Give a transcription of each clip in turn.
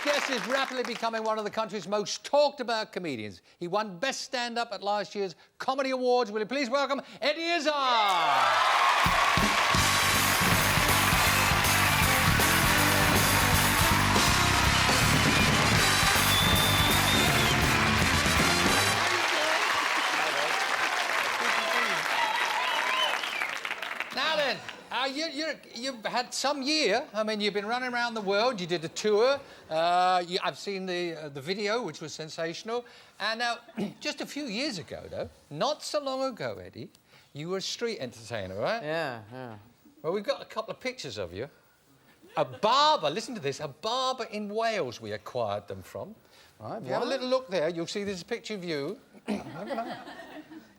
guest is rapidly becoming one of the country's most talked-about comedians. He won Best Stand-Up at last year's Comedy Awards. Will you please welcome Eddie Izzard? Now then, you've had some year. I mean, you've been running around the world. You did a tour. I've seen the video, which was sensational. And now, just a few years ago, though, not so long ago, Eddie, you were a street entertainer, right? Yeah. Well, we've got a couple of pictures of you. A barber, listen to this, a barber in Wales we acquired them from. Right, if you have a little look there, you'll see there's a picture of you. Look at that.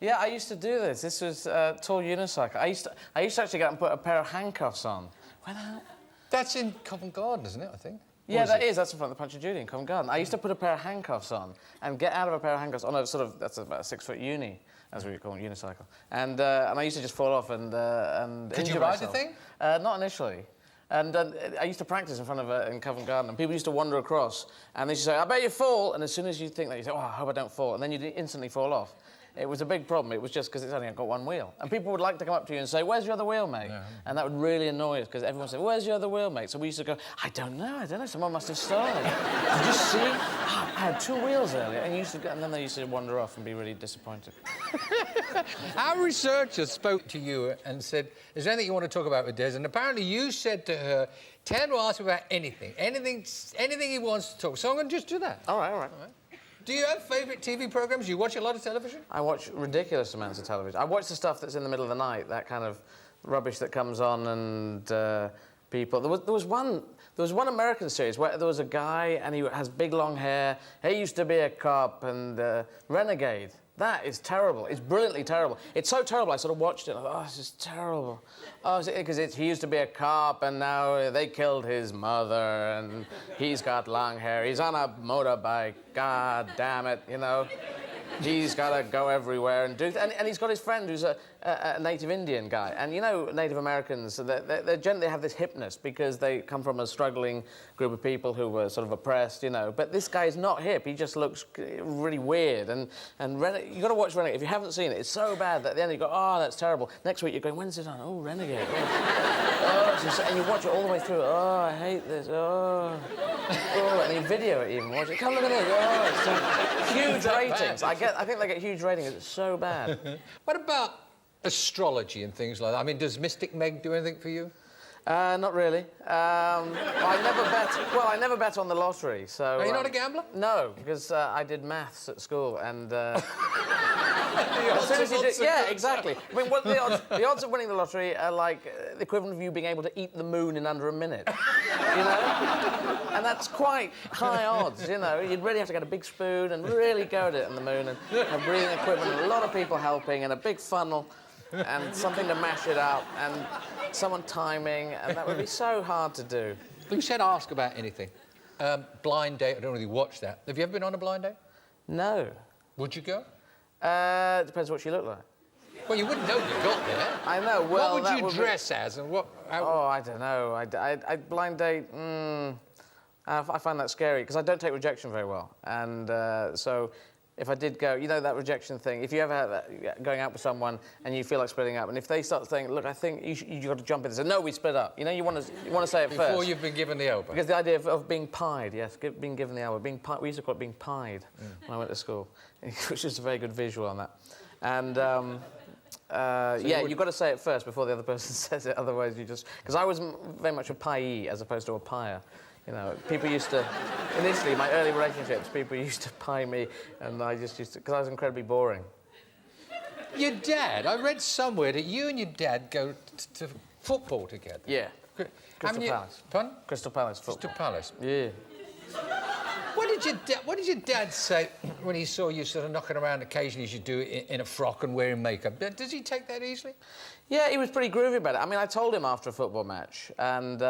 Yeah, I used to do this. This was tall unicycle. I used to actually get out and put a pair of handcuffs on. Where the hell? That's in Covent Garden, isn't it, I think? Yeah, that is. That's in front of the Punch and Judy in Covent Garden. I used to put a pair of handcuffs on and get out of a pair of handcuffs on a sort of, that's about a 6-foot uni, as we call it, unicycle. And I used to just fall off and Could injure you ride myself. the thing? Not initially. And I used to practice in front of in Covent Garden, and people used to wander across, and they used to say, "I bet you fall," and as soon as you think that, you say, "Oh, I hope I don't fall," and then you instantly fall off. It was a big problem. It was just because it's only got one wheel. And people would like to come up to you and say, "Where's your other wheel, mate?" Yeah. And that would really annoy us, because everyone said, "Where's your other wheel, mate?" So we used to go, I don't know, someone must have stolen it. Did you see? Oh, I had 2 wheels earlier. And then they used to wander off and be really disappointed. Our researcher spoke to you and said, is there anything you want to talk about with Des? And apparently you said to her, tell him to ask about anything he wants to talk. So I'm going to just do that. All right. Do you have favourite TV programmes? Do you watch a lot of television? I watch ridiculous amounts of television. I watch the stuff that's in the middle of the night, that kind of rubbish that comes on and people... There was one American series where there was a guy and he has big long hair. He used to be a cop and Renegade. That is terrible. It's brilliantly terrible. It's so terrible, I sort of watched it and I thought, oh, this is terrible. Oh, because he used to be a cop and now they killed his mother and he's got long hair. He's on a motorbike. God damn it, you know. He's got to go everywhere and do... And he's got his friend who's a native Indian guy. And, you know, Native Americans, they generally have this hipness because they come from a struggling group of people who were sort of oppressed, you know. But this guy's not hip. He just looks really weird. And you've got to watch Renegade. If you haven't seen it, it's so bad that at the end you go, oh, that's terrible. Next week you're going, when's it on? Oh, Renegade. Oh. And you watch it all the way through. Oh, I hate this. Oh. And you video it even. Watch it. Come look at this. Oh, it's huge ratings. I think they get huge ratings. It's so bad. What about astrology and things like that? I mean, does Mystic Meg do anything for you? Not really. I never bet on the lottery, so... Are you not a gambler? No, because I did maths at school, and... Yeah, exactly. I mean, the odds of winning the lottery are like the equivalent of you being able to eat the moon in under a minute, you know? And that's quite high odds, you know? You'd really have to get a big spoon and really go at it on the moon, and have breathing equipment, and a lot of people helping, and a big funnel, and something to mash it up, and someone timing, and that would be so hard to do. You said ask about anything. Blind date, I don't really watch that. Have you ever been on a blind date? No. Would you go? Depends what she looked like. Well, you wouldn't know you got there. I know, well... What would you dress as, and what... Oh, I don't know. I blind date, I find that scary, because I don't take rejection very well. And so... If I did go, you know that rejection thing, if you ever have that, going out with someone and you feel like splitting up, and if they start saying, look, I think you got to jump in and say, no, we split up. You know, you want to say it Before first. Before you've been given the elbow. Because the idea of being pied, yes, being given the elbow, we used to call it being pied when I went to school, which is a very good visual on that. And, yeah, you've got to say it first before the other person says it, otherwise you just... Because I was very much a piee as opposed to a pier. You know, people used to... Initially, my early relationships, people used to pie me, and I just used to... Because I was incredibly boring. Your dad? I read somewhere that you and your dad go to football together. Yeah. Crystal Palace. Pardon? Crystal Palace football. Crystal Palace? Yeah. What did your dad say when he saw you sort of knocking around occasionally as you do in a frock and wearing makeup? Does he take that easily? Yeah, he was pretty groovy about it. I mean, I told him after a football match, and...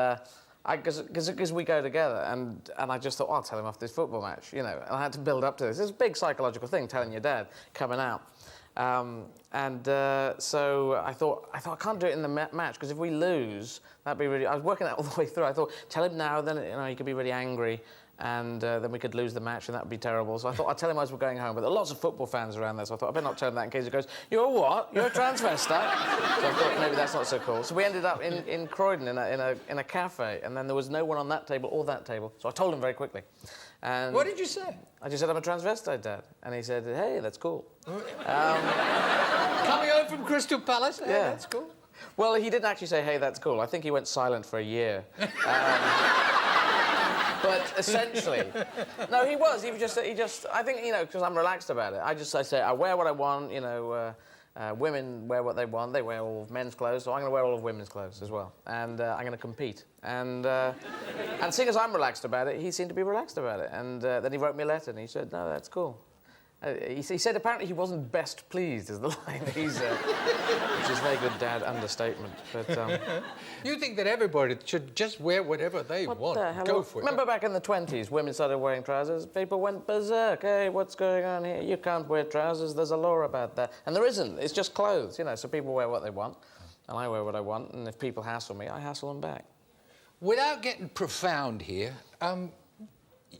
Because we go together, and I just thought, oh, I'll tell him after this football match, you know, and I had to build up to this. It's a big psychological thing, telling your dad, coming out. So I thought, I can't do it in the match, because if we lose, That'd be really... I was working that all the way through. I thought, tell him now, then, you know, he could be really angry, and then we could lose the match, and that would be terrible. So I thought I'd tell him as we're going home. But there are lots of football fans around there, so I thought I better not tell him that in case he goes, "You're what? You're a transvestite?" So I thought maybe that's not so cool. So we ended up in Croydon in a cafe, and then there was no one on that table or that table. So I told him very quickly. And What did you say? I just said, "I'm a transvestite, Dad," and he said, "Hey, that's cool." Coming home from Crystal Palace? Yeah, that's cool. Well, he didn't actually say, "Hey, that's cool." I think he went silent for a year. But essentially, no, he was just, I think, you know, because I'm relaxed about it. I say, I wear what I want, you know, women wear what they want. They wear all of men's clothes, so I'm going to wear all of women's clothes as well. And I'm going to compete. And seeing as I'm relaxed about it, he seemed to be relaxed about it. And then he wrote me a letter, and he said, "No, that's cool." He said apparently he wasn't best pleased, is the line. Which is a very good dad understatement. But You think that everybody should just wear whatever they want? Go for it. Remember back in the 20s, women started wearing trousers, people went berserk. Hey, what's going on here? You can't wear trousers, there's a law about that. And there isn't, it's just clothes, you know, so people wear what they want, and I wear what I want, and if people hassle me, I hassle them back. Without getting profound here,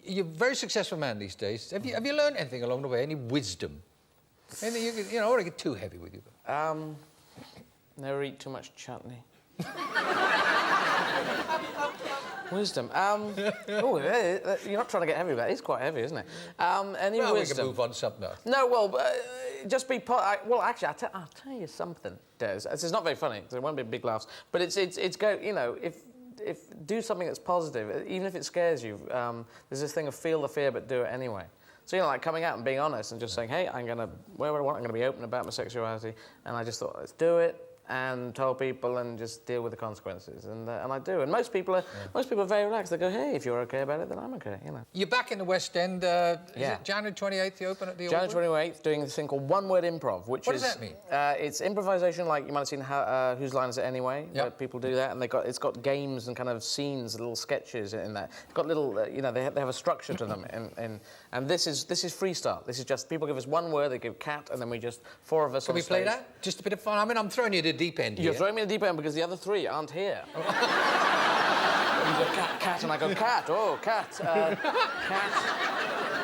you're a very successful man these days. Have you learned anything along the way? Any wisdom? Anything you know, I don't want to get too heavy with you. Never eat too much chutney. Wisdom. You're not trying to get heavy with that. It's quite heavy, isn't it? Any well, wisdom? We can move on to something else. No, well, just be well, actually, I'll tell you something, Des. This is not very funny, so it won't be big laughs. But it's you know, if do something that's positive, even if it scares you. There's this thing of feel the fear, but do it anyway. So, you know, like coming out and being honest and just saying, hey, I'm going to wear what I want, I'm going to be open about my sexuality. And I just thought, let's do it. And told people and just deal with the consequences, and I do. And most people are very relaxed. They go, hey, if you're okay about it, then I'm okay. You know. You're back in the West End. Is it January 28th? You open at the January 28th, doing this thing called one-word improv, which what does that mean? It's improvisation, like you might have seen Whose Line Is It Anyway? Yep. Where people do that, and it's got games and kind of scenes, little sketches in that. It's got little, you know, they have a structure to them, and this is freestyle. This is just people give us one word, they give cat, and then we just four of us. Can we play that? Just a bit of fun. I mean, I'm throwing you to the deep end here. You're throwing me in the deep end because the other three aren't here. You go, cat, and I go, cat, oh, cat, cat.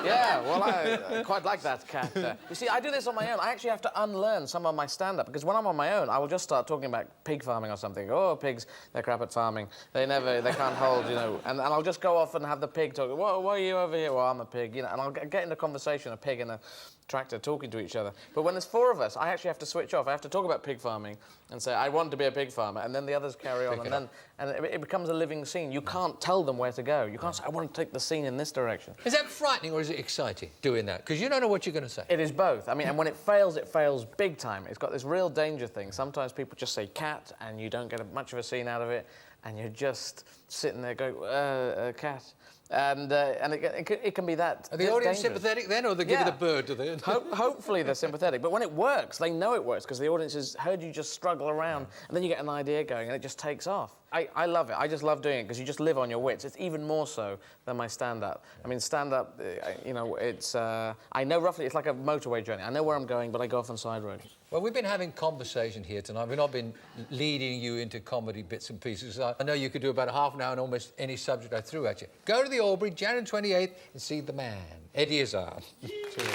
Yeah, well, I quite like that, cat. You see, I do this on my own. I actually have to unlearn some of my stand-up, because when I'm on my own, I will just start talking about pig farming or something. Oh, pigs, they're crap at farming. They can't hold, you know. And I'll just go off and have the pig talk. Why are you over here? Well, I'm a pig, you know. And I'll get in a conversation, a pig and a tractor talking to each other. But when there's four of us, I actually have to switch off. I have to talk about pig farming and say, I want to be a pig farmer, and then the others carry on, and it becomes a living scene. You can't tell them where to go. You can't say, I want to take the scene in this direction. Is that frightening or is it exciting, doing that? Because you don't know what you're going to say. It is both. I mean, and when it fails big time. It's got this real danger thing. Sometimes people just say cat, and you don't get much of a scene out of it, and you're just sitting there going, cat. And it can be that. Are the audience dangerous. sympathetic then, or they give it a bird, do they? Hopefully they're sympathetic. But when it works, they know it works because the audience has heard you just struggle around, and then you get an idea going, and it just takes off. I love it. I just love doing it because you just live on your wits. It's even more so than my stand-up. I mean, stand-up, you know, it's... I know roughly, it's like a motorway journey. I know where I'm going, but I go off on side roads. Well, we've been having conversation here tonight. We've not been leading you into comedy bits and pieces. I know you could do about a half an hour on almost any subject I threw at you. Go to the Albury, January 28th, and see the man, Eddie Izzard. Cheers.